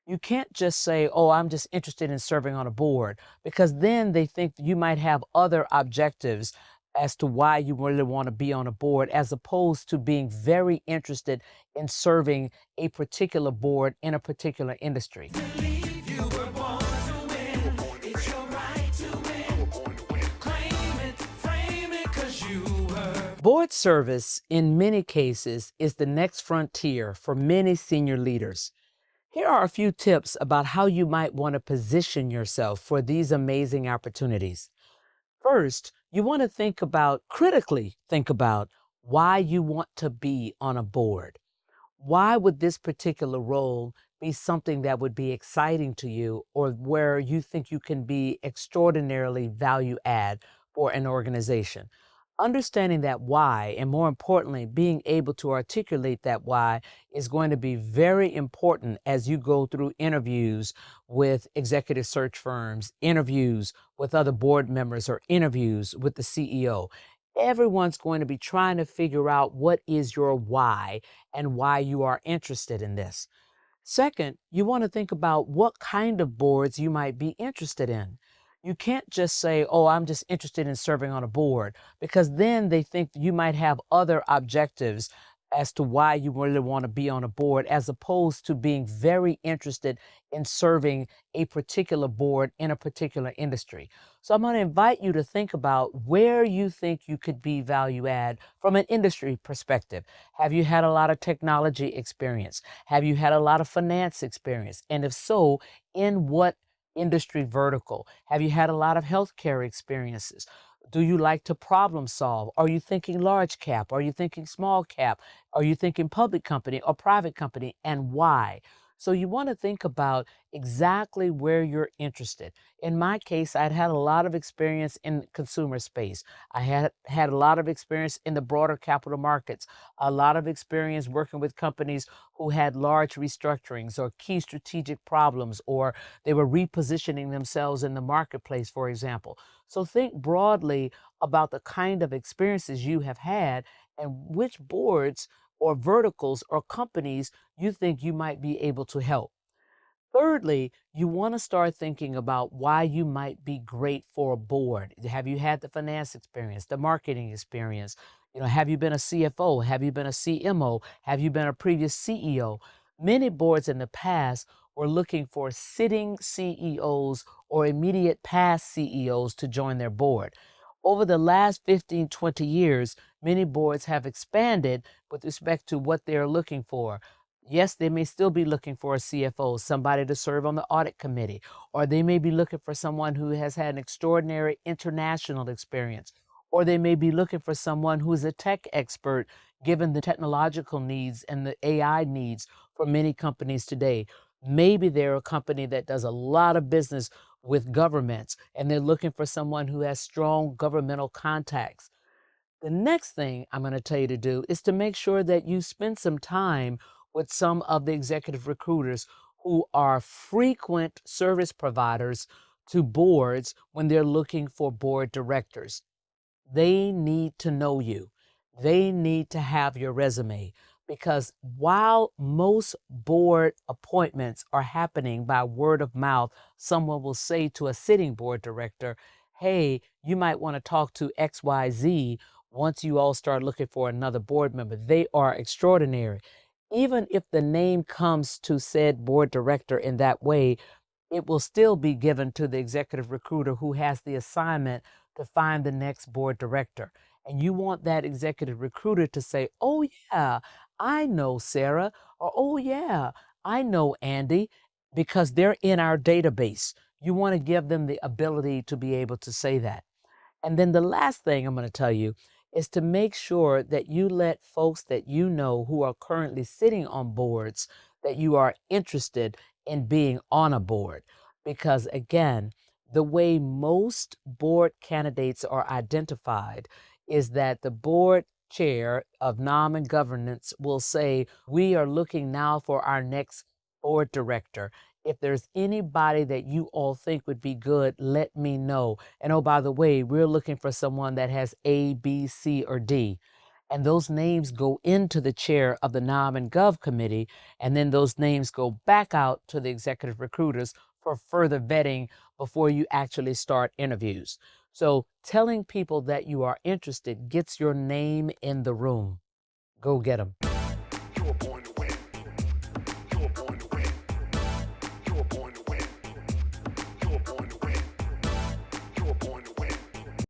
You can't just say, oh, I'm just interested in serving on a board, because then they think you might have other objectives as to why you really want to be on a board, as opposed to being very interested in serving a particular board in a particular industry. Believe you were born to win. It's your right to win. Claim it, frame it, 'cause you were. Board service, in many cases, is the next frontier for many senior leaders. Here are a few tips about how you might want to position yourself for these amazing opportunities. First, you want to critically think about why you want to be on a board. Why would this particular role be something that would be exciting to you, or where you think you can be extraordinarily value add for an organization? Understanding that why, and more importantly, being able to articulate that why, is going to be very important as you go through interviews with executive search firms, interviews with other board members, or interviews with the CEO. Everyone's going to be trying to figure out what is your why and why you are interested in this. Second, you want to think about what kind of boards you might be interested in. You can't just say, oh, I'm just interested in serving on a board, because then they think you might have other objectives as to why you really want to be on a board, as opposed to being very interested in serving a particular board in a particular industry. So I'm going to invite you to think about where you think you could be value add from an industry perspective. Have you had a lot of technology experience? Have you had a lot of finance experience? And if so, in what industry vertical? Have you had a lot of healthcare experiences? Do you like to problem solve? Are you thinking large cap? Are you thinking small cap? Are you thinking public company or private company, and why? So you want to think about exactly where you're interested. In my case, I'd had a lot of experience in consumer space. I had a lot of experience in the broader capital markets, a lot of experience working with companies who had large restructurings or key strategic problems, or they were repositioning themselves in the marketplace, for example. So think broadly about the kind of experiences you have had and which boards or verticals or companies you think you might be able to help. Thirdly, you want to start thinking about why you might be great for a board. Have you had the finance experience, the marketing experience? Have you been a CFO? Have you been a CMO? Have you been a previous CEO? Many boards in the past were looking for sitting CEOs or immediate past CEOs to join their board. Over the last 15, 20 years, many boards have expanded with respect to what they're looking for. Yes, they may still be looking for a CFO, somebody to serve on the audit committee, or they may be looking for someone who has had an extraordinary international experience, or they may be looking for someone who is a tech expert, given the technological needs and the AI needs for many companies today. Maybe they're a company that does a lot of business with governments, and they're looking for someone who has strong governmental contacts. The next thing I'm going to tell you to do is to make sure that you spend some time with some of the executive recruiters who are frequent service providers to boards when they're looking for board directors. They need to know you. They need to have your resume, because while most board appointments are happening by word of mouth, someone will say to a sitting board director, hey, you might want to talk to XYZ once you all start looking for another board member. They are extraordinary. Even if the name comes to said board director in that way, it will still be given to the executive recruiter who has the assignment to find the next board director. And you want that executive recruiter to say, oh, yeah, I know Sarah, or oh, yeah, I know Andy, because they're in our database. You want to give them the ability to be able to say that. And then the last thing I'm going to tell you is to make sure that you let folks that you know who are currently sitting on boards that you are interested in being on a board. Because again, the way most board candidates are identified is that the board chair of nom and governance will say, we are looking now for our next board director. If there's anybody that you all think would be good, let me know. And oh, by the way, we're looking for someone that has A, B, C, or D. And those names go into the chair of the Nom and Gov committee, and then those names go back out to the executive recruiters for further vetting before you actually start interviews. So telling people that you are interested gets your name in the room. Go get them. You're born to win. You're born to win. You're born to